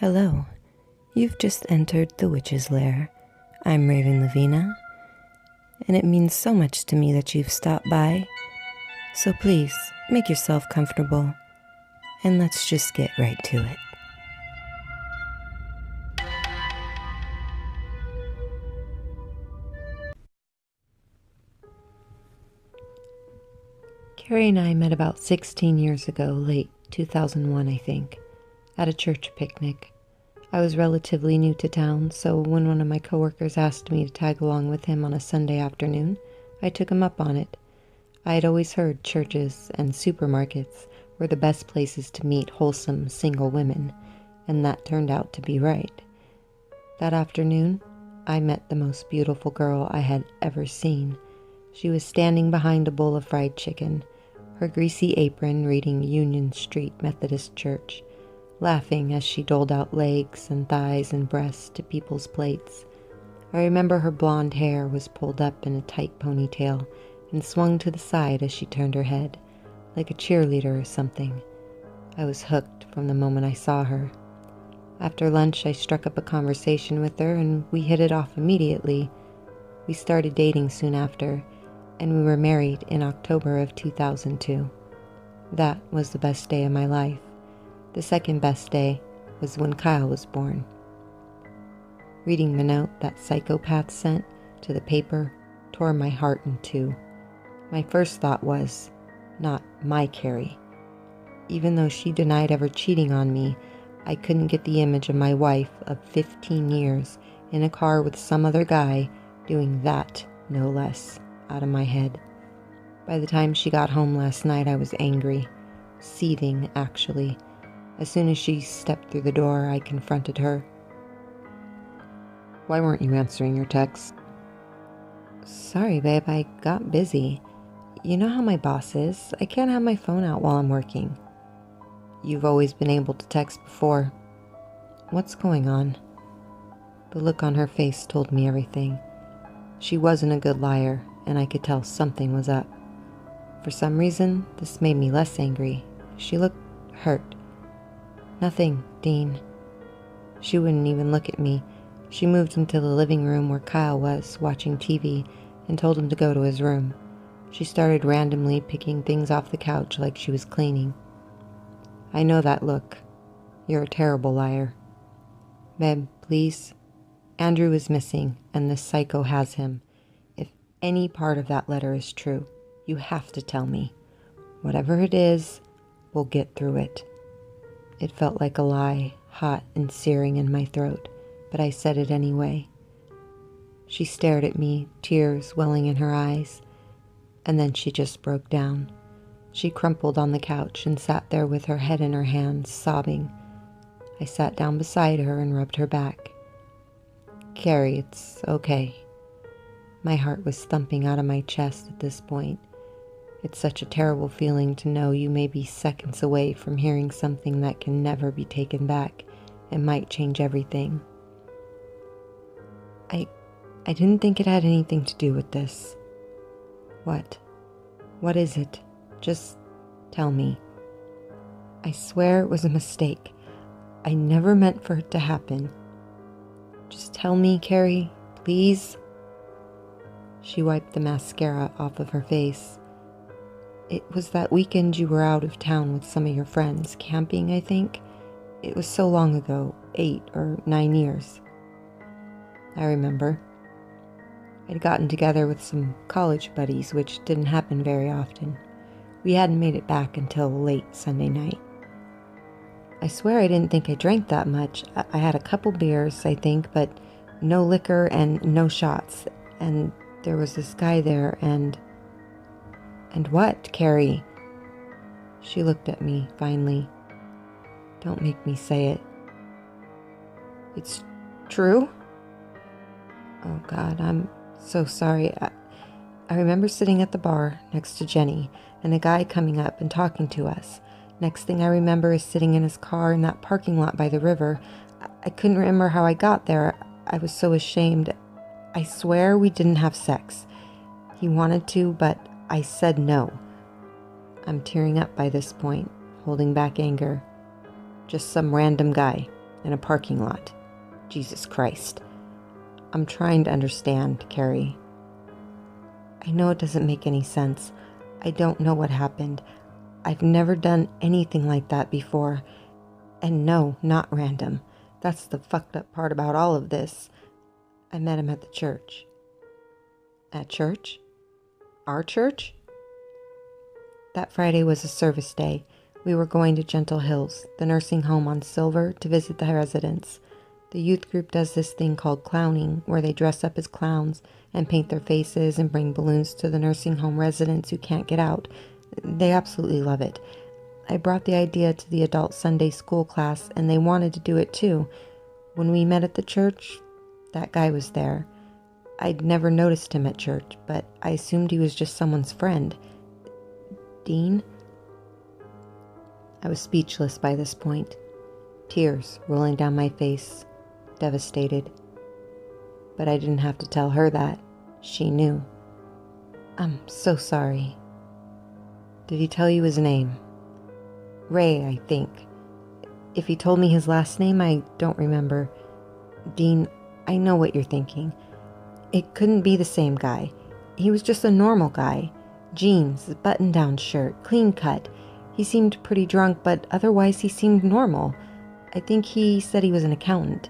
Hello, you've just entered the witch's lair. I'm Raven Lavina, and it means so much to me that you've stopped by. So please, make yourself comfortable, and let's just get right to it. Carrie and I met about 16 years ago, late 2001 I think, at a church picnic. I was relatively new to town, so when one of my coworkers asked me to tag along with him on a Sunday afternoon, I took him up on it. I had always heard churches and supermarkets were the best places to meet wholesome single women, and that turned out to be right. That afternoon, I met the most beautiful girl I had ever seen. She was standing behind a bowl of fried chicken, her greasy apron reading Union Street Methodist Church, laughing as she doled out legs and thighs and breasts to people's plates. I remember her blonde hair was pulled up in a tight ponytail and swung to the side as she turned her head, like a cheerleader or something. I was hooked from the moment I saw her. After lunch, I struck up a conversation with her, and we hit it off immediately. We started dating soon after, and we were married in October of 2002. That was the best day of my life. The second best day was when Kyle was born. Reading the note that psychopath sent to the paper tore my heart in two. My first thought was, not my Carrie. Even though she denied ever cheating on me, I couldn't get the image of my wife of 15 years in a car with some other guy doing that, no less, out of my head. By the time she got home last night, I was angry, seething actually. As soon as she stepped through the door, I confronted her. Why weren't you answering your texts? Sorry, babe, I got busy. You know how my boss is. I can't have my phone out while I'm working. You've always been able to text before. What's going on? The look on her face told me everything. She wasn't a good liar, and I could tell something was up. For some reason, this made me less angry. She looked hurt. Nothing, Dean. She wouldn't even look at me. She moved into the living room where Kyle was, watching TV, and told him to go to his room. She started randomly picking things off the couch like she was cleaning. I know that look. You're a terrible liar. Babe, please. Andrew is missing, and this psycho has him. If any part of that letter is true, you have to tell me. Whatever it is, we'll get through it. It felt like a lie, hot and searing in my throat, but I said it anyway. She stared at me, tears welling in her eyes, and then she just broke down. She crumpled on the couch and sat there with her head in her hands, sobbing. I sat down beside her and rubbed her back. Carrie, it's okay. My heart was thumping out of my chest at this point. It's such a terrible feeling to know you may be seconds away from hearing something that can never be taken back and might change everything. I didn't think it had anything to do with this. What? What is it? Just tell me. I swear it was a mistake. I never meant for it to happen. Just tell me, Carrie, please. She wiped the mascara off of her face. It was that weekend you were out of town with some of your friends, camping, I think. It was so long ago, 8 or 9 years. I remember. I'd gotten together with some college buddies, which didn't happen very often. We hadn't made it back until late Sunday night. I swear I didn't think I drank that much. I had a couple beers, I think, but no liquor and no shots. And there was this guy there, and what, Carrie? She looked at me, finally. Don't make me say it. It's true? Oh, God, I'm so sorry. I remember sitting at the bar next to Jenny, and a guy coming up and talking to us. Next thing I remember is sitting in his car in that parking lot by the river. I couldn't remember how I got there. I was so ashamed. I swear we didn't have sex. He wanted to, but I said no. I'm tearing up by this point, holding back anger. Just some random guy. in a parking lot. Jesus Christ. I'm trying to understand, Carrie. I know it doesn't make any sense. I don't know what happened. I've never done anything like that before. And no, not random. That's the fucked up part about all of this. I met him at the church. At church? Our church? That Friday was a service day. We were going to Gentle Hills, the nursing home on Silver, to visit the residents. The youth group does this thing called clowning, where they dress up as clowns and paint their faces and bring balloons to the nursing home residents who can't get out. They absolutely love it. I brought the idea to the adult Sunday school class, and they wanted to do it too. When we met at the church, that guy was there. I'd never noticed him at church, but I assumed he was just someone's friend. Dean? I was speechless by this point, tears rolling down my face, devastated. But I didn't have to tell her that. She knew. I'm so sorry. Did he tell you his name? Ray, I think. If he told me his last name, I don't remember. Dean, I know what you're thinking. It couldn't be the same guy. He was just a normal guy. Jeans, button-down shirt, clean cut. He seemed pretty drunk, but otherwise he seemed normal. I think he said he was an accountant.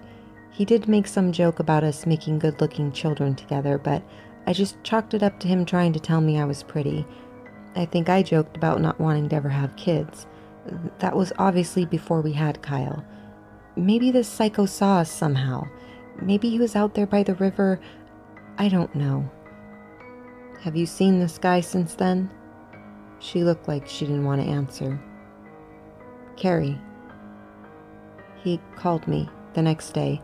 He did make some joke about us making good-looking children together, but I just chalked it up to him trying to tell me I was pretty. I think I joked about not wanting to ever have kids. That was obviously before we had Kyle. Maybe this psycho saw us somehow. Maybe he was out there by the river. I don't know. Have you seen this guy since then? She looked like she didn't want to answer. Carrie. He called me the next day.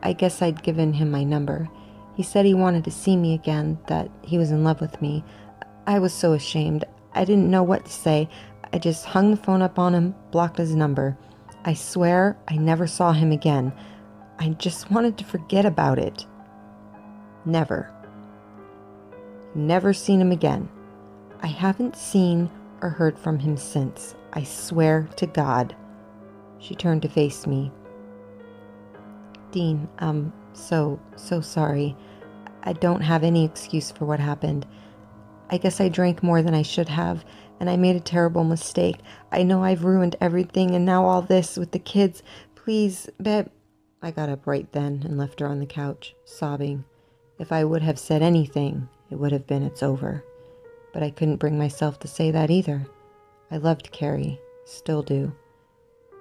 I guess I'd given him my number. He said he wanted to see me again, that he was in love with me. I was so ashamed. I didn't know what to say. I just hung the phone up on him, blocked his number. I swear I never saw him again. I just wanted to forget about it. Never. Never seen him again. I haven't seen or heard from him since. I swear to God. She turned to face me. Dean, I'm so sorry. I don't have any excuse for what happened. I guess I drank more than I should have, and I made a terrible mistake. I know I've ruined everything, and now all this with the kids. Please, babe. I got up right then and left her on the couch, sobbing. If I would have said anything, it would have been it's over. But I couldn't bring myself to say that either. I loved Carrie, still do.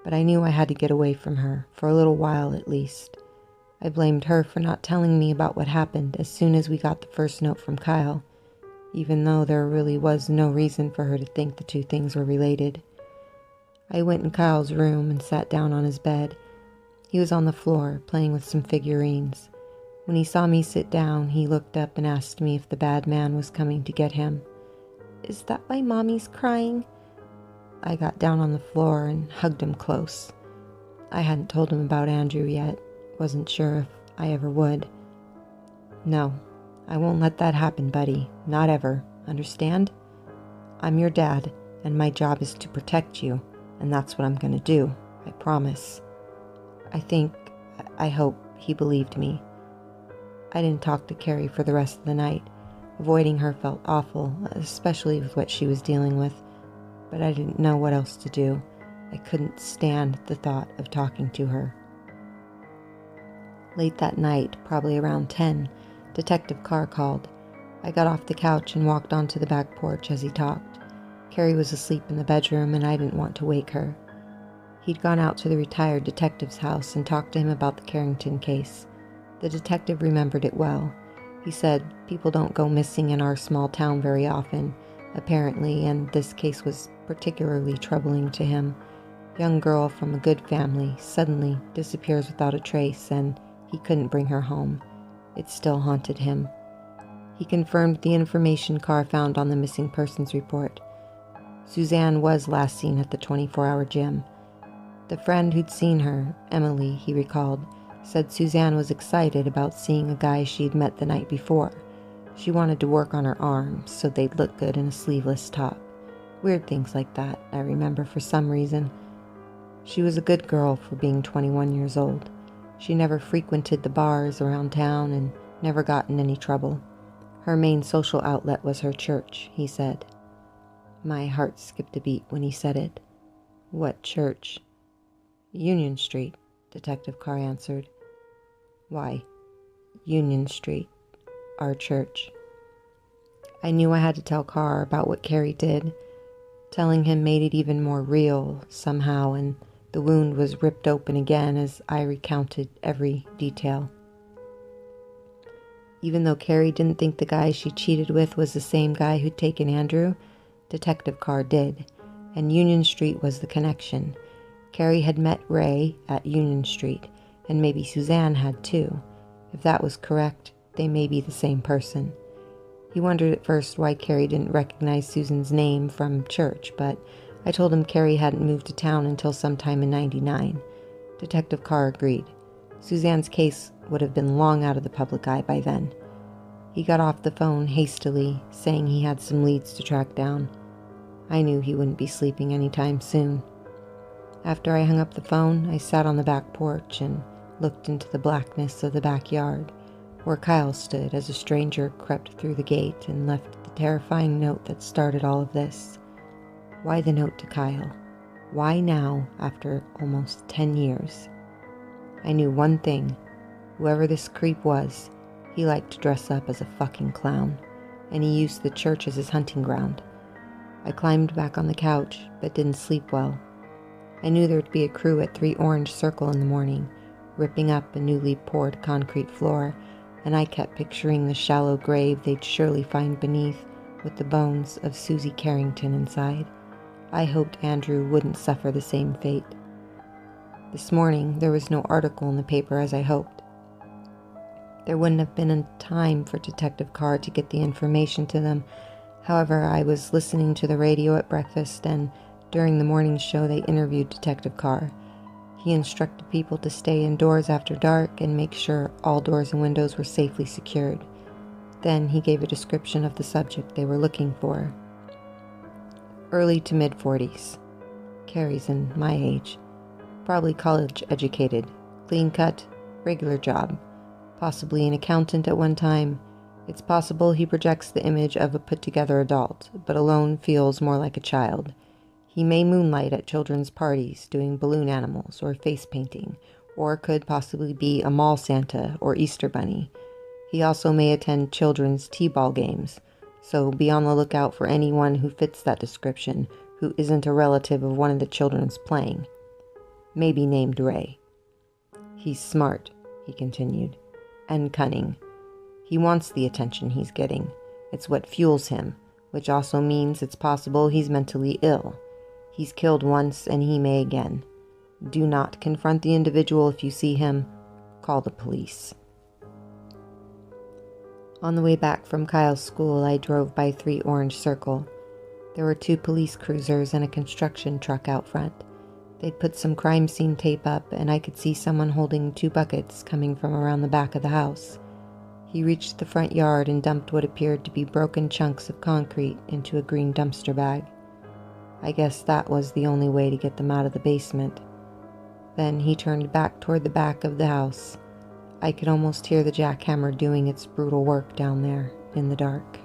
But I knew I had to get away from her, for a little while at least. I blamed her for not telling me about what happened as soon as we got the first note from Kyle, even though there really was no reason for her to think the two things were related. I went in Kyle's room and sat down on his bed. He was on the floor, playing with some figurines. When he saw me sit down, he looked up and asked me if the bad man was coming to get him. Is that why Mommy's crying? I got down on the floor and hugged him close. I hadn't told him about Andrew yet. Wasn't sure if I ever would. No, I won't let that happen, buddy. Not ever. Understand? I'm your dad, and my job is to protect you, and that's what I'm going to do. I promise. I hope he believed me. I didn't talk to Carrie for the rest of the night. Avoiding her felt awful, especially with what she was dealing with. But I didn't know what else to do. I couldn't stand the thought of talking to her. Late that night, probably around 10, Detective Carr called. I got off the couch and walked onto the back porch as he talked. Carrie was asleep in the bedroom, and I didn't want to wake her. He'd gone out to the retired detective's house and talked to him about the Carrington case. The detective remembered it well. He said people don't go missing in our small town very often, apparently, and this case was particularly troubling to him. Young girl from a good family suddenly disappears without a trace, and he couldn't bring her home. It still haunted him. He confirmed the information Carr found on the missing persons report. Suzanne was last seen at the 24-hour gym. The friend who'd seen her, Emily, he recalled, said Suzanne was excited about seeing a guy she'd met the night before. She wanted to work on her arms so they'd look good in a sleeveless top. Weird things like that, I remember for some reason. She was a good girl for being 21 years old. She never frequented the bars around town and never got in any trouble. Her main social outlet was her church, he said. My heart skipped a beat when he said it. What church? Union Street, Detective Carr answered. Why, Union Street, our church. I knew I had to tell Carr about what Carrie did. Telling him made it even more real, somehow, and the wound was ripped open again as I recounted every detail. Even though Carrie didn't think the guy she cheated with was the same guy who'd taken Andrew, Detective Carr did, and Union Street was the connection. Carrie had met Ray at Union Street, and maybe Suzanne had too. If that was correct, they may be the same person. He wondered at first why Carrie didn't recognize Susan's name from church, but I told him Carrie hadn't moved to town until sometime in '99. Detective Carr agreed. Suzanne's case would have been long out of the public eye by then. He got off the phone hastily, saying he had some leads to track down. I knew he wouldn't be sleeping anytime soon. After I hung up the phone, I sat on the back porch and looked into the blackness of the backyard, where Kyle stood as a stranger crept through the gate and left the terrifying note that started all of this. Why the note to Kyle? Why now, after almost 10 years? I knew one thing. Whoever this creep was, he liked to dress up as a fucking clown, and he used the church as his hunting ground. I climbed back on the couch, but didn't sleep well. I knew there'd be a crew at 3 Orange Circle in the morning, ripping up a newly poured concrete floor, and I kept picturing the shallow grave they'd surely find beneath, with the bones of Susie Carrington inside. I hoped Andrew wouldn't suffer the same fate. This morning, there was no article in the paper as I hoped. There wouldn't have been time for Detective Carr to get the information to them. However, I was listening to the radio at breakfast, and during the morning show they interviewed Detective Carr. He instructed people to stay indoors after dark and make sure all doors and windows were safely secured. Then he gave a description of the subject they were looking for. Early to mid-40s. Carrie's in my age. Probably college educated. Clean cut, regular job. Possibly an accountant at one time. It's possible he projects the image of a put-together adult, but alone feels more like a child. He may moonlight at children's parties, doing balloon animals or face painting, or could possibly be a mall Santa or Easter Bunny. He also may attend children's t-ball games, so be on the lookout for anyone who fits that description who isn't a relative of one of the children's playing. Maybe named Ray. He's smart, he continued, and cunning. He wants the attention he's getting. It's what fuels him, which also means it's possible he's mentally ill. He's killed once and he may again. Do not confront the individual if you see him. Call the police. On the way back from Kyle's school, I drove by 3 Orange Circle. There were 2 police cruisers and a construction truck out front. They'd put some crime scene tape up, and I could see someone holding 2 buckets coming from around the back of the house. He reached the front yard and dumped what appeared to be broken chunks of concrete into a green dumpster bag. I guess that was the only way to get them out of the basement. Then he turned back toward the back of the house. I could almost hear the jackhammer doing its brutal work down there in the dark.